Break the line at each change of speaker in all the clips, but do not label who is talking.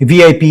VIP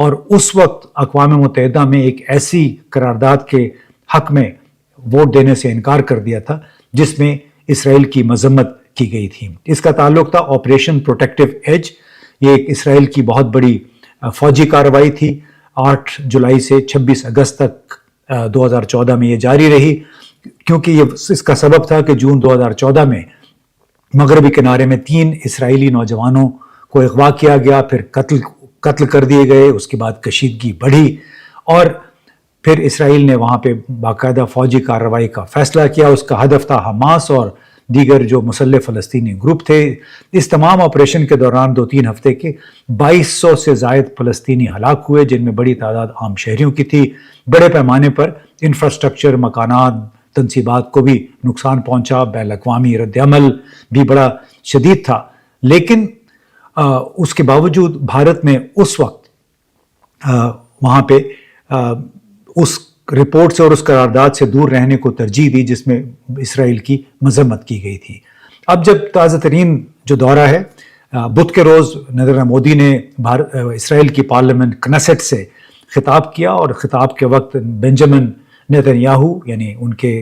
اور اس وقت اقوام متحدہ میں ایک ایسی قرارداد کے حق میں ووٹ دینے سے انکار کر دیا تھا جس میں اسرائیل کی مذمت کی گئی تھی۔ اس کا تعلق تھا آپریشن پروٹیکٹیو ایج۔ یہ ایک اسرائیل کی بہت بڑی فوجی کارروائی تھی، 8 جولائی سے 26 اگست تک 2014 میں یہ جاری رہی، کیونکہ یہ اس کا سبب تھا کہ جون 2014 میں مغربی کنارے میں 3 اسرائیلی نوجوانوں کو اغوا کیا گیا، پھر قتل کر دیے گئے، اس کے بعد کشیدگی بڑھی اور پھر اسرائیل نے وہاں پہ باقاعدہ فوجی کارروائی کا فیصلہ کیا۔ اس کا ہدف تھا حماس اور دیگر جو مسلح فلسطینی گروپ تھے۔ اس تمام آپریشن کے دوران 2-3 ہفتے کے 2200 سے زائد فلسطینی ہلاک ہوئے، جن میں بڑی تعداد عام شہریوں کی تھی۔ بڑے پیمانے پر انفراسٹرکچر، مکانات، تنصیبات کو بھی نقصان پہنچا۔ بین الاقوامی رد عمل بھی بڑا شدید تھا، لیکن اس کے باوجود بھارت نے اس وقت وہاں پہ اس رپورٹ سے اور اس قرارداد سے دور رہنے کو ترجیح دی جس میں اسرائیل کی مذمت کی گئی تھی۔ اب جب تازہ ترین جو دورہ ہے، بدھ کے روز نریندر مودی نے اسرائیل کی پارلیمنٹ کنیسٹ سے خطاب کیا، اور خطاب کے وقت بنجامن نیتن یعنی ان کے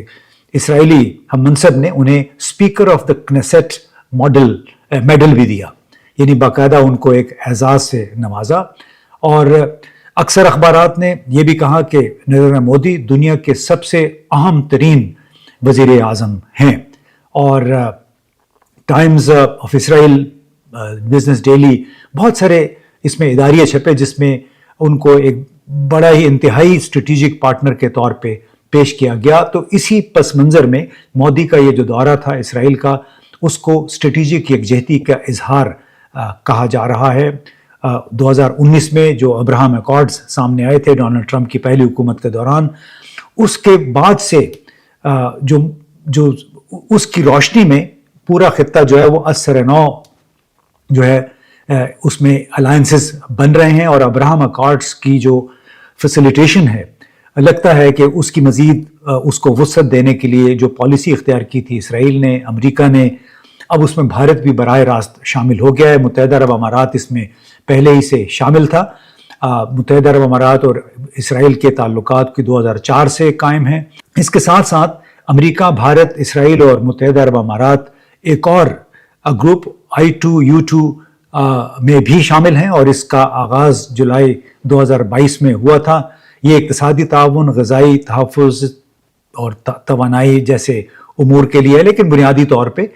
اسرائیلی ہم منصب نے انہیں speaker of the Knesset medal بھی دیا، یعنی باقاعدہ ان کو ایک اعزاز سے نوازا۔ اور اکثر اخبارات نے یہ بھی کہا کہ نریندر مودی دنیا کے سب سے اہم ترین وزیر اعظم ہیں، اور Times of Israel, business daily, بہت سارے اس میں اداریے چھپے جس میں ان کو ایک بڑا ہی انتہائی اسٹریٹجک پارٹنر کے طور پہ پیش کیا گیا۔ تو اسی پس منظر میں مودی کا یہ جو دورہ تھا اسرائیل کا، اس کو اسٹریٹجک یکجہتی کا اظہار کہا جا رہا ہے۔ 2019 میں جو ابراہم ایکارڈز سامنے آئے تھے ڈونلڈ ٹرمپ کی پہلی حکومت کے دوران، اس کے بعد سے جو اس کی روشنی میں پورا خطہ جو ہے وہ اثر نو جو ہے اس میں الائنسز بن رہے ہیں، اور ابراہم ایکارڈز کی جو فیسیلیٹیشن ہے، لگتا ہے کہ اس کی مزید اس کو وسعت دینے کے لیے جو پالیسی اختیار کی تھی اسرائیل نے، امریکہ نے، اب اس میں بھارت بھی براہ راست شامل ہو گیا ہے۔ متحدہ عرب امارات اس میں پہلے ہی سے شامل تھا۔ متحدہ عرب امارات اور اسرائیل کے تعلقات کی 2004 سے قائم ہیں۔ اس کے ساتھ ساتھ امریکہ، بھارت، اسرائیل اور متحدہ عرب امارات ایک اور گروپ I2U2 میں بھی شامل ہیں، اور اس کا آغاز جولائی 2022 میں ہوا تھا۔ یہ اقتصادی تعاون، غذائی تحفظ اور توانائی جیسے امور کے لیے، لیکن بنیادی طور پہ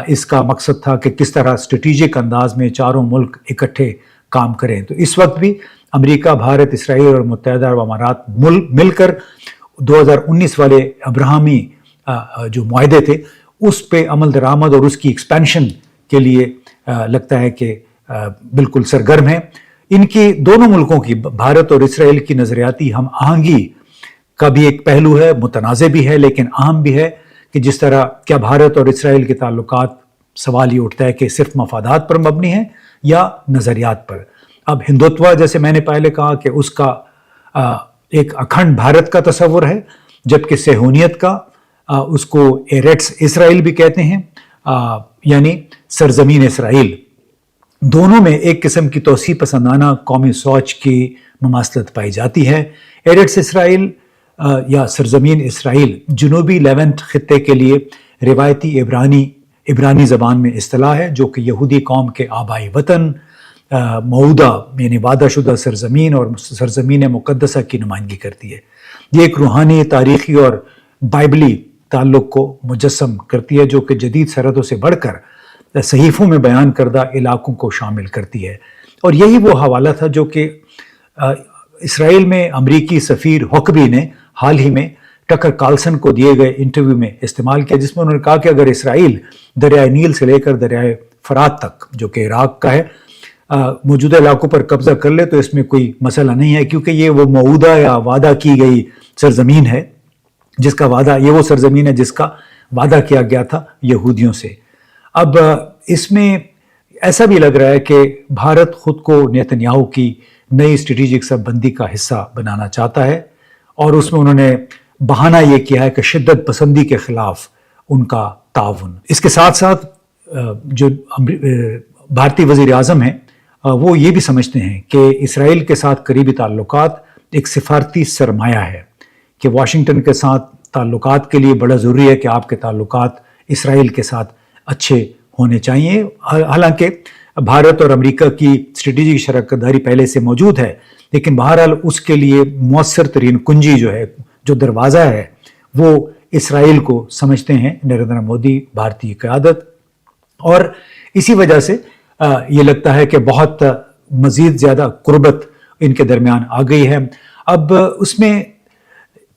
اس کا مقصد تھا کہ کس طرح اسٹریٹجک انداز میں چاروں ملک اکٹھے کام کریں۔ تو اس وقت بھی امریکہ، بھارت، اسرائیل اور متحدہ عرب امارات مل کر 2019 والے ابراہمی جو معاہدے تھے اس پہ عمل درآمد اور اس کی ایکسپینشن کے لیے لگتا ہے کہ بالکل سرگرم ہیں۔ ان کی دونوں ملکوں کی، بھارت اور اسرائیل کی نظریاتی ہم آہنگی کا بھی ایک پہلو ہے، متنازع بھی ہے لیکن اہم بھی ہے، کہ جس طرح کیا بھارت اور اسرائیل کے تعلقات، سوال یہ اٹھتا ہے کہ صرف مفادات پر مبنی ہیں یا نظریات پر۔ اب ہندوتوا، جیسے میں نے پہلے کہا کہ اس کا ایک اکھنڈ بھارت کا تصور ہے، جبکہ صہیونیت کا اس کو ایرٹس اسرائیل بھی کہتے ہیں، یعنی سرزمین اسرائیل۔ دونوں میں ایک قسم کی توسیع پسندانہ قومی سوچ کی مماثلت پائی جاتی ہے۔ ایرٹس اسرائیل یا سرزمین اسرائیل جنوبی لیونٹ خطے کے لیے روایتی عبرانی زبان میں اصطلاح ہے، جو کہ یہودی قوم کے آبائی وطن، موعودہ یعنی وعدہ شدہ سرزمین اور سرزمین مقدسہ کی نمائندگی کرتی ہے۔ یہ ایک روحانی، تاریخی اور بائبلی تعلق کو مجسم کرتی ہے، جو کہ جدید سرحدوں سے بڑھ کر صحیفوں میں بیان کردہ علاقوں کو شامل کرتی ہے۔ اور یہی وہ حوالہ تھا جو کہ اسرائیل میں امریکی سفیر حقبی نے حال ہی میں ٹکر کارلسن کو دیے گئے انٹرویو میں استعمال کیا، جس میں انہوں نے کہا کہ اگر اسرائیل دریائے نیل سے لے کر دریائے فرات تک، جو کہ عراق کا ہے، موجودہ علاقوں پر قبضہ کر لے تو اس میں کوئی مسئلہ نہیں ہے، کیونکہ یہ وہ موعودہ یا وعدہ کی گئی سرزمین ہے، جس کا وعدہ، یہ وہ سرزمین ہے جس کا وعدہ کیا گیا تھا یہودیوں سے۔ اب اس میں ایسا بھی لگ رہا ہے کہ بھارت خود کو نیتن یاہو کی نئی اسٹریٹجک سب بندی کا حصہ بنانا چاہتا ہے، اور اس میں انہوں نے بہانہ یہ کیا ہے کہ شدت پسندی کے خلاف ان کا تعاون۔ اس کے ساتھ ساتھ جو بھارتی وزیر اعظم ہیں وہ یہ بھی سمجھتے ہیں کہ اسرائیل کے ساتھ قریبی تعلقات ایک سفارتی سرمایہ ہے، کہ واشنگٹن کے ساتھ تعلقات کے لیے بڑا ضروری ہے کہ آپ کے تعلقات اسرائیل کے ساتھ اچھے ہونے چاہیے۔ حالانکہ بھارت اور امریکہ کی اسٹریٹجک شراکت داری پہلے سے موجود ہے، لیکن بہرحال اس کے لیے مؤثر ترین کنجی جو ہے، جو دروازہ ہے، وہ اسرائیل کو سمجھتے ہیں نریندر مودی، بھارتی قیادت، اور اسی وجہ سے یہ لگتا ہے کہ بہت مزید زیادہ قربت ان کے درمیان آ گئی ہے۔ اب اس میں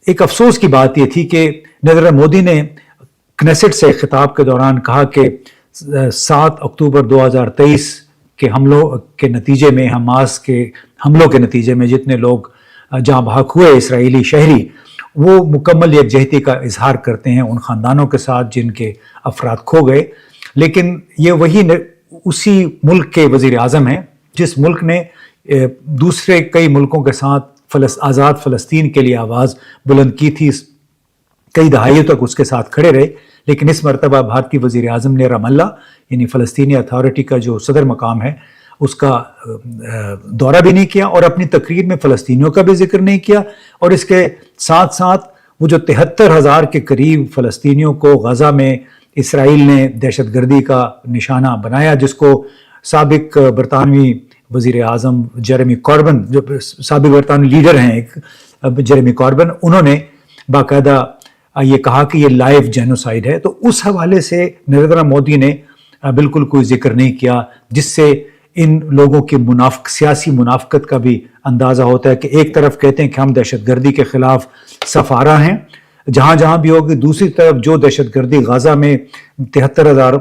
ایک افسوس کی بات یہ تھی کہ نریندر مودی نے کنیسٹ سے خطاب کے دوران کہا کہ 7 اکتوبر 2023 کے حملوں کے نتیجے میں، حماس کے حملوں کے نتیجے میں جتنے لوگ جاں بحق ہوئے اسرائیلی شہری، وہ مکمل یکجہتی کا اظہار کرتے ہیں ان خاندانوں کے ساتھ جن کے افراد کھو گئے۔ لیکن یہ وہی اسی ملک کے وزیر اعظم ہیں جس ملک نے دوسرے کئی ملکوں کے ساتھ آزاد فلسطین کے لیے آواز بلند کی تھی، کئی دہائیوں تک اس کے ساتھ کھڑے رہے، لیکن اس مرتبہ بھارتی وزیر اعظم نے رام اللہ یعنی فلسطینی اتھارٹی کا جو صدر مقام ہے اس کا دورہ بھی نہیں کیا، اور اپنی تقریر میں فلسطینیوں کا بھی ذکر نہیں کیا، اور اس کے ساتھ ساتھ وہ جو 73,000 کے قریب فلسطینیوں کو غزہ میں اسرائیل نے دہشت گردی کا نشانہ بنایا، جس کو سابق برطانوی وزیر اعظم جیریمی کوربن، جو سابق برطانوی لیڈر ہیں ایک جیریمی کوربن، انہوں نے باقاعدہ یہ کہا کہ یہ لائیو جینوسائیڈ ہے۔ تو اس حوالے سے نریندر مودی نے بالکل کوئی ذکر نہیں کیا، جس سے ان لوگوں کی سیاسی منافقت کا بھی اندازہ ہوتا ہے کہ ایک طرف کہتے ہیں کہ ہم دہشت گردی کے خلاف صفارہ ہیں جہاں جہاں بھی ہوگی، دوسری طرف جو دہشت گردی غزہ میں 73,000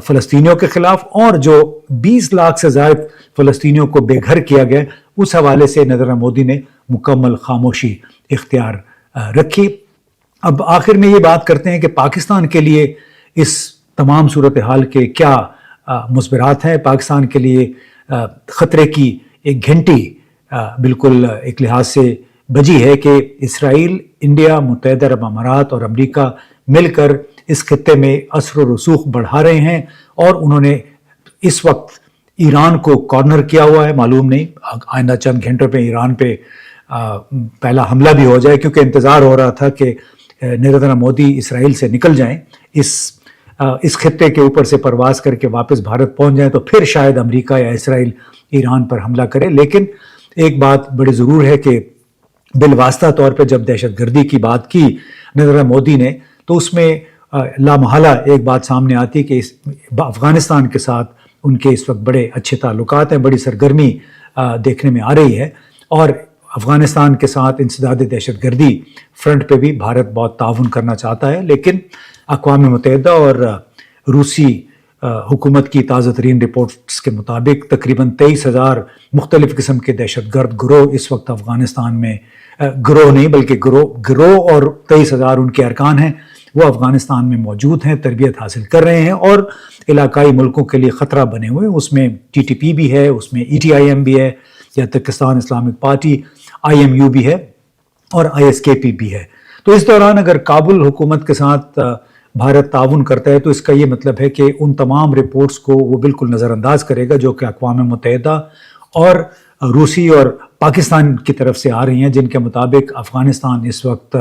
فلسطینیوں کے خلاف اور جو 20 لاکھ سے زائد فلسطینیوں کو بے گھر کیا گیا، اس حوالے سے نریندر مودی نے مکمل خاموشی اختیار رکھی۔ اب آخر میں یہ بات کرتے ہیں کہ پاکستان کے لیے اس تمام صورتحال کے کیا مثبرات ہیں۔ پاکستان کے لیے خطرے کی ایک گھنٹی بالکل ایک لحاظ سے بجی ہے کہ اسرائیل، انڈیا، متحدہ عرب امارات اور امریکہ مل کر اس خطے میں اثر و رسوخ بڑھا رہے ہیں، اور انہوں نے اس وقت ایران کو کارنر کیا ہوا ہے۔ معلوم نہیں آئندہ چند گھنٹوں پہ ایران پہ پہلا حملہ بھی ہو جائے، کیونکہ انتظار ہو رہا تھا کہ نریندر مودی اسرائیل سے نکل جائیں، اس خطے کے اوپر سے پرواز کر کے واپس بھارت پہنچ جائیں، تو پھر شاید امریکہ یا اسرائیل ایران پر حملہ کرے۔ لیکن ایک بات بڑی ضرور ہے کہ بالواسطہ طور پہ جب دہشت گردی کی بات کی نریندر مودی نے، تو اس میں لامحالہ ایک بات سامنے آتی کہ افغانستان کے ساتھ ان کے اس وقت بڑے اچھے تعلقات ہیں، بڑی سرگرمی دیکھنے میں آ رہی ہے، اور افغانستان کے ساتھ انسداد دہشت گردی فرنٹ پہ بھی بھارت بہت تعاون کرنا چاہتا ہے۔ لیکن اقوام متحدہ اور روسی حکومت کی تازہ ترین رپورٹس کے مطابق تقریباً 23,000 مختلف قسم کے دہشت گرد گروہ اس وقت افغانستان میں، گروہ نہیں بلکہ گروہ اور 23,000 ان کے ارکان ہیں، وہ افغانستان میں موجود ہیں، تربیت حاصل کر رہے ہیں اور علاقائی ملکوں کے لیے خطرہ بنے ہوئے ہیں۔ اس میں TTP بھی ہے، اس میں ETIM بھی ہے، یا ترکستان اسلامک پارٹی، IMU بھی ہے، اور ISKP بھی ہے۔ تو اس دوران اگر کابل حکومت کے ساتھ بھارت تعاون کرتا ہے تو اس کا یہ مطلب ہے کہ ان تمام رپورٹس کو وہ بالکل نظر انداز کرے گا جو کہ اقوام متحدہ اور روسی اور پاکستان کی طرف سے آ رہی ہیں، جن کے مطابق افغانستان اس وقت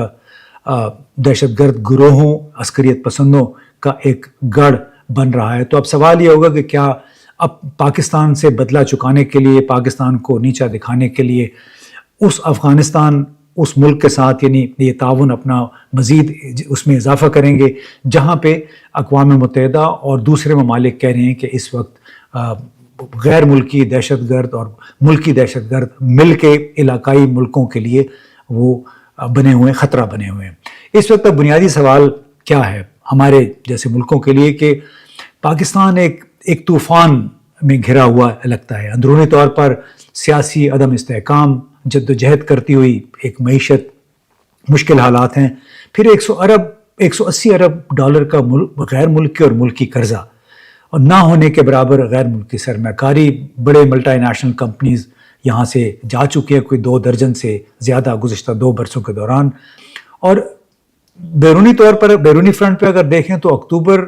دہشت گرد گروہوں، عسکریت پسندوں کا ایک گڑھ بن رہا ہے۔ تو اب سوال یہ ہوگا کہ کیا اب پاکستان سے بدلہ چکانے کے لیے، پاکستان کو نیچا دکھانے کے لیے اس افغانستان، اس ملک کے ساتھ یعنی یہ تعاون اپنا مزید اس میں اضافہ کریں گے، جہاں پہ اقوام متحدہ اور دوسرے ممالک کہہ رہے ہیں کہ اس وقت غیر ملکی دہشت گرد اور ملکی دہشت گرد مل کے علاقائی ملکوں کے لیے وہ بنے ہوئے خطرہ بنے ہوئے ہیں۔ اس وقت بنیادی سوال کیا ہے ہمارے جیسے ملکوں کے لیے کہ پاکستان ایک طوفان میں گھرا ہوا لگتا ہے۔ اندرونی طور پر سیاسی عدم استحکام، جدوجہد کرتی ہوئی ایک معیشت، مشکل حالات ہیں، پھر 180 ارب ڈالر کا غیر ملکی اور ملکی قرضہ، اور نہ ہونے کے برابر غیر ملکی سرمایہ کاری، بڑے ملٹی نیشنل کمپنیز یہاں سے جا چکی ہیں، کوئی 2 درجن سے زیادہ گزشتہ 2 برسوں کے دوران۔ اور بیرونی طور پر، بیرونی فرنٹ پہ اگر دیکھیں تو اکتوبر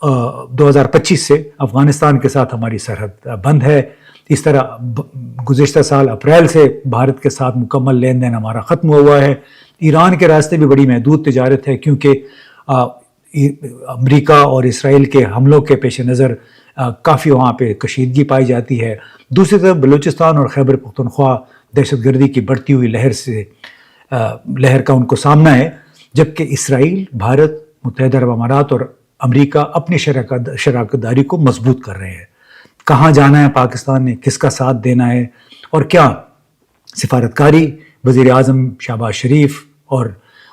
2025 سے افغانستان کے ساتھ ہماری سرحد بند ہے. اس طرح گزشتہ سال اپریل سے بھارت کے ساتھ مکمل لین دین ہمارا ختم ہوا ہے. ایران کے راستے بھی بڑی محدود تجارت ہے کیونکہ امریکہ اور اسرائیل کے حملوں کے پیش نظر کافی وہاں پہ کشیدگی پائی جاتی ہے. دوسری طرف بلوچستان اور خیبر پختونخوا دہشت گردی کی بڑھتی ہوئی لہر کا ان کو سامنا ہے، جبکہ اسرائیل، بھارت، متحدہ عرب امارات اور امریکہ اپنی شراکت داری کو مضبوط کر رہے ہیں. کہاں جانا ہے پاکستان نے، کس کا ساتھ دینا ہے، اور کیا سفارتکاری وزیر اعظم شہباز شریف اور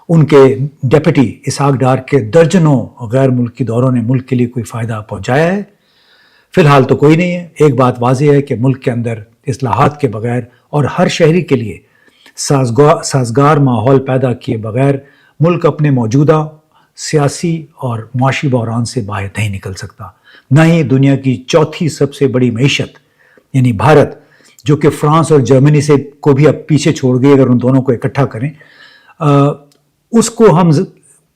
ان کے ڈیپٹی اسحاق ڈار کے درجنوں غیر ملکی دوروں نے ملک کے لیے کوئی فائدہ پہنچایا ہے؟ فی الحال تو کوئی نہیں ہے. ایک بات واضح ہے کہ ملک کے اندر اصلاحات کے بغیر اور ہر شہری کے لیے سازگار ماحول پیدا کیے بغیر ملک اپنے موجودہ سیاسی اور معاشی بحران سے باہر نہیں نکل سکتا. نہ ہی دنیا کی چوتھی سب سے بڑی معیشت یعنی بھارت، جو کہ فرانس اور جرمنی سے کو بھی اب پیچھے چھوڑ گئی اگر ان دونوں کو اکٹھا کریں، اس کو ہم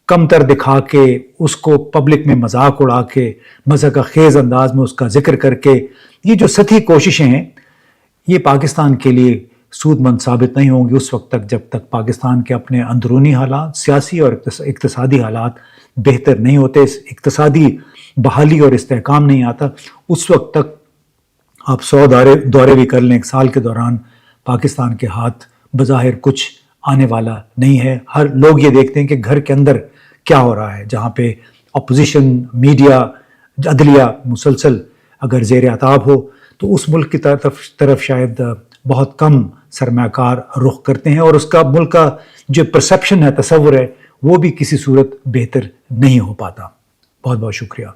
کم تر دکھا کے، اس کو پبلک میں مذاق اڑا کے، مذاق خیز انداز میں اس کا ذکر کر کے، یہ جو سطحی کوششیں ہیں یہ پاکستان کے لیے سود مند ثابت نہیں ہوں گی اس وقت تک جب تک پاکستان کے اپنے اندرونی حالات، سیاسی اور اقتصادی حالات بہتر نہیں ہوتے، اقتصادی بحالی اور استحکام نہیں آتا. اس وقت تک آپ 100 دورے بھی کر لیں ایک سال کے دوران، پاکستان کے ہاتھ بظاہر کچھ آنے والا نہیں ہے. ہر لوگ یہ دیکھتے ہیں کہ گھر کے اندر کیا ہو رہا ہے، جہاں پہ اپوزیشن، میڈیا، عدلیہ مسلسل اگر زیر عتاب ہو تو اس ملک کی طرف شاید بہت کم سرمایہ کار رخ کرتے ہیں، اور اس کا ملک کا جو پرسیپشن ہے، تصور ہے، وہ بھی کسی صورت بہتر نہیں ہو پاتا. بہت بہت شکریہ.